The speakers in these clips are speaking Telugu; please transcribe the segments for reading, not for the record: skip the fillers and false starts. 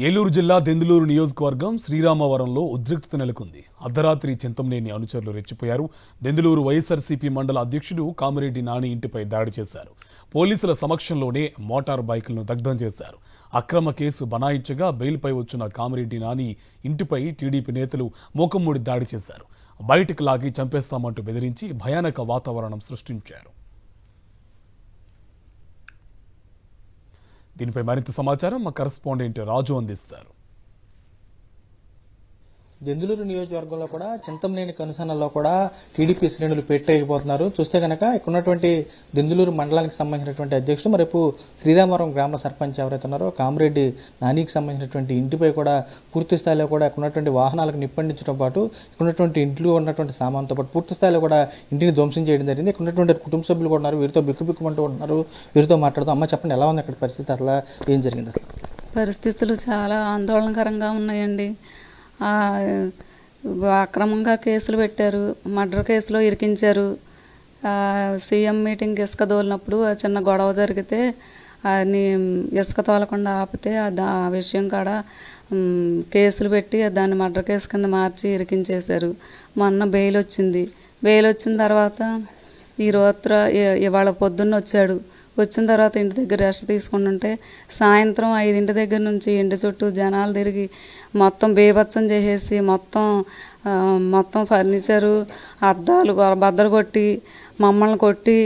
ఏలూరు జిల్లా దెందులూరు నియోజకవర్గం శ్రీరామవరంలో ఉద్రిక్తత నెలకొంది. అర్ధరాత్రి చింతమనేని అనుచరులు రెచ్చిపోయారు. దెందులూరు వైఎస్ఆర్సీపీ మండల అధ్యక్షుడు కామిరెడ్డి నాని ఇంటిపై దాడి చేశారు. పోలీసుల సమక్షంలోనే మోటార్ బైకులను దగ్ధం చేశారు. అక్రమ కేసు బనాయించగా బెయిల్పై వచ్చిన కామిరెడ్డి నాని ఇంటిపై టీడీపీ నేతలు మూకమ్మూడి దాడి చేశారు. బయటకు లాగి చంపేస్తామంటూ బెదిరించి భయానక వాతావరణం సృష్టించారు. దీనిపై మరింత సమాచారం మా కరెస్పాండెంట్ రాజు అందిస్తారు. దెందులూరు నియోజకవర్గంలో కూడా చింతమనేని కనుసన్నల్లో కూడా టీడీపీ శ్రేణులు పెట్టేయకపోతున్నారు. చూస్తే కనుక ఇక్కడ ఉన్నటువంటి దెందులూరు మండలానికి సంబంధించినటువంటి అధ్యక్షుడు మరేపు శ్రీరామవరం గ్రామ సర్పంచ్ ఎవరైతే ఉన్నారో కామిరెడ్డి నానికి సంబంధించినటువంటి ఇంటిపై కూడా పూర్తి స్థాయిలో కూడా ఇక్కడ ఉన్నటువంటి వాహనాలకు నిప్పండించడం పాటు ఇక్కడ ఉన్నటువంటి ఇంట్లో ఉన్నటువంటి సామాన్తో పాటు పూర్తి స్థాయిలో కూడా ఇంటిని ధ్వంసం చేయడం జరిగింది. ఇక్కడ ఉన్నటువంటి కుటుంబ సభ్యులు కూడా ఉన్నారు. వీరితో బిక్కుబిక్కుమంటూ ఉన్నారు. వీరితో మాట్లాడుతూ అమ్మ చెప్పండి, ఎలా ఉంది అక్కడ పరిస్థితి, అట్లా ఏం జరిగింది? పరిస్థితులు చాలా ఆందోళనకరంగా ఉన్నాయండి. అక్రమంగా కేసులు పెట్టారు, మర్డర్ కేసులో ఇరికించారు. సీఎం మీటింగ్ ఇసుక తోలినప్పుడు చిన్న గొడవ జరిగితే ఇసుక తోలకుండా ఆపితే ఆ విషయం కాడ కేసులు పెట్టి దాన్ని మర్డర్ కేసు కింద మార్చి ఇరికించేశారు. మొన్న బెయిల్ వచ్చింది. బెయిల్ వచ్చిన తర్వాత ఇవాళ పొద్దున్న వచ్చాడు. వచ్చిన తర్వాత ఇంటి దగ్గర రెస్ట్ తీసుకుంటుంటే సాయంత్రం 5 దగ్గర నుంచి ఇంటి చుట్టూ జనాలు తిరిగి మొత్తం బేభత్సం చేసేసి మొత్తం ఫర్నిచరు అద్దాలు బద్దలు కొట్టి మమ్మల్ని కొట్టి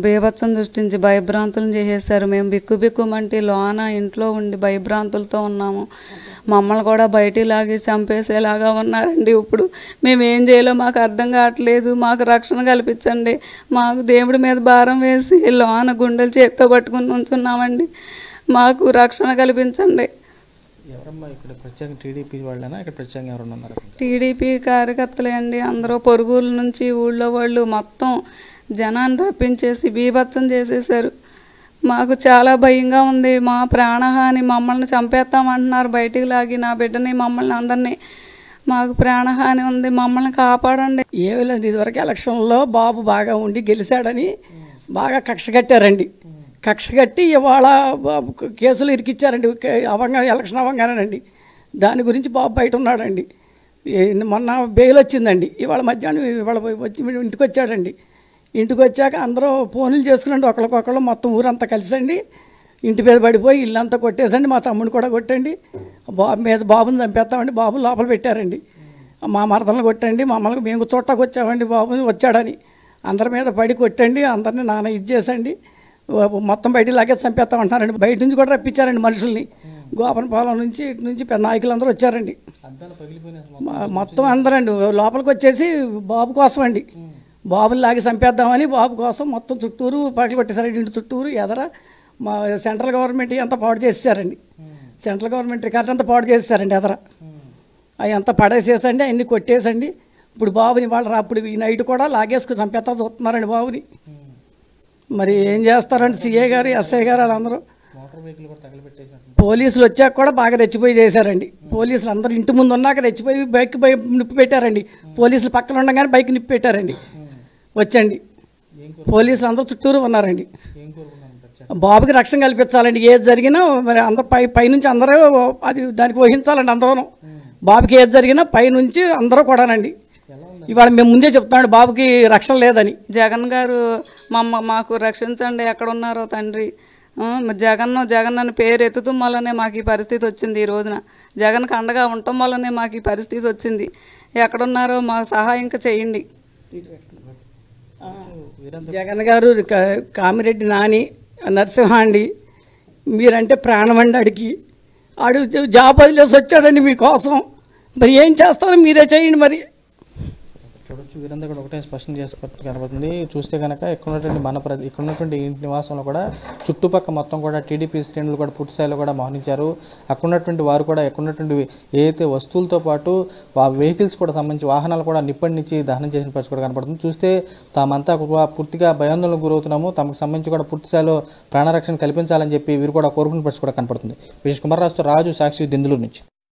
బేభత్సం సృష్టించి భయభ్రాంతులను చేసేసారు. మేము బిక్కుమంటే లోన ఇంట్లో ఉండి భయభ్రాంతులతో ఉన్నాము. మమ్మల్ని కూడా బయటికి లాగి చంపేసేలాగా ఉన్నారండి. ఇప్పుడు మేము ఏం చేయాలో మాకు అర్థం కావట్లేదు. మాకు రక్షణ కల్పించండి. మాకు దేవుడి మీద భారం వేసి లోన గుండెలు చేత్తో పట్టుకుని ఉంచున్నామండి. మాకు రక్షణ కల్పించండి. టీడీపీ కార్యకర్తలే అండి. అందరూ పొరుగుల నుంచి ఊళ్ళో వాళ్ళు మొత్తం జనాన్ని రప్పించేసి బీభత్సం చేసేసారు. మాకు చాలా భయంగా ఉంది. మా ప్రాణహాని, మమ్మల్ని చంపేస్తామంటున్నారు బయటికి లాగి, నా బిడ్డని మమ్మల్ని అందరినీ. మాకు ప్రాణహాని ఉంది, మమ్మల్ని కాపాడండి. ఏమీ లేదు, ఇదివరకు ఎలక్షన్లో బాబు బాగా ఉండి గెలిచాడని బాగా కక్ష కట్టారండి. కక్ష కట్టి ఇవాళ కేసులు ఇరికిచ్చారండి. ఎలక్షన్ అవ్వగానేనండి. దాని గురించి బాబు బయట ఉన్నాడండి. మొన్న బెయిల్ వచ్చిందండి. ఇవాళ మధ్యాహ్నం వచ్చి ఇంటికి వచ్చాడండి. ఇంటికి వచ్చాక అందరూ ఫోన్లు చేసుకునండి ఒకరికొకళ్ళు, మొత్తం ఊరంతా కలిసండి ఇంటి మీద పడిపోయి ఇల్లంతా కొట్టేసండి. మా తమ్ముడిని కూడా కొట్టండి. బాబుని చంపేస్తామండి. బాబు లోపల పెట్టారండి. మా మరదలను కొట్టండి, మమ్మల్ని మేము చూడటానికి వచ్చామండి బాబు వచ్చాడని. అందరి మీద పడి కొట్టండి, అందరినీ నాన్న ఇచ్చేసండి, మొత్తం బయటికి లాగే చంపేస్తామంటున్నారండి. బయట నుంచి కూడా రప్పించారండి మనుషుల్ని. గోపనపాలెం నుంచి ఇటు నుంచి నాయకులందరూ వచ్చారండి. మొత్తం అందరండి లోపలికి వచ్చేసి బాబు కోసం అండి, బాబుని లాగి చంపేద్దామని బాబు కోసం మొత్తం చుట్టూరు పగలు కొట్టేశారండి. ఇంటి చుట్టూరు ఎదర మా సెంట్రల్ గవర్నమెంట్ అంతా పాడు చేసేసారండి. సెంట్రల్ గవర్నమెంట్ రికార్డు అంతా పాడు చేసేసారండి. ఎదర అవి అంతా పడేసేసండి, అన్నీ కొట్టేసండి. ఇప్పుడు బాబుని వాళ్ళు అప్పుడు ఈ నైట్ కూడా లాగేసుకుని చంపేస్తా చూస్తున్నారండి బాబుని. మరి ఏం చేస్తారండి సిఏ గారు, ఎస్ఐ గారు వాళ్ళందరూ. పోలీసులు వచ్చాక కూడా బాగా రెచ్చిపోయి చేశారండి. పోలీసులు అందరూ ఇంటి ముందు ఉన్నాక రెచ్చిపోయి బైక్ నిప్పి పెట్టారండి. పోలీసులు పక్కన ఉండగానే బైక్ నిప్పి పెట్టారండి. వచ్చండి పోలీసులు అందరూ చుట్టూరు ఉన్నారండి. బాబుకి రక్షణ కల్పించాలండి. ఏది జరిగినా మరి అందరూ పైనుంచి అందరూ అది దానికి వహించాలండి. అందరూ బాబుకి ఏది జరిగినా పైనుంచి అందరూ కూడానండి. ఇవాళ మేము ముందే చెప్తున్నాడు బాబుకి రక్షణ లేదని. జగన్ గారు మాకు రక్షించండి, ఎక్కడ ఉన్నారో తండ్రి. జగన్ అని పేరు ఎత్తుతం వల్లనే మాకు ఈ పరిస్థితి వచ్చింది. ఈ రోజున జగన్కి అండగా ఉండటం వల్లనే మాకు ఈ పరిస్థితి వచ్చింది. ఎక్కడున్నారో మాకు సహాయం చేయండి. జగన్ గారు, కామిరెడ్డి నాని, నరసింహ అండి, మీరంటే ప్రాణం అండి. ఆడు జాబ్ వదిలేసి వచ్చాడండి మీకోసం. మరి ఏం చేస్తారో మీరే చేయండి. మరి చూడొచ్చు, వీరందరూ కూడా ఒకటే స్పష్టం చేసుకోవడం కనబడుతుంది. చూస్తే కనుక ఇక్కడ ఉన్నటువంటి ఇంటి నివాసంలో కూడా చుట్టుపక్కల మొత్తం కూడా టీడీపీ శ్రేణులు కూడా పూర్తి స్థాయిలో కూడా మౌనించారు. అక్కడ ఉన్నటువంటి వారు కూడా ఎక్కడ ఉన్నటువంటి ఏదైతే వస్తువులతో పాటు వెహికల్స్ కూడా సంబంధించి వాహనాలు కూడా నిప్పండించి దహనం చేసిన పరిస్థితి కూడా కనబడుతుంది. చూస్తే తామంతా పూర్తిగా భయాందోళనకు గురవుతున్నాము, తమకు సంబంధించి కూడా పూర్తి స్థాయిలో ప్రాణరక్షణ కల్పించాలని చెప్పి వీరు కూడా కోరుకున్న పరిస్థితి కూడా కనపడుతుంది. విజయ్ కుమార్ రాజు, సాక్షి, దెందులూరు నుంచి.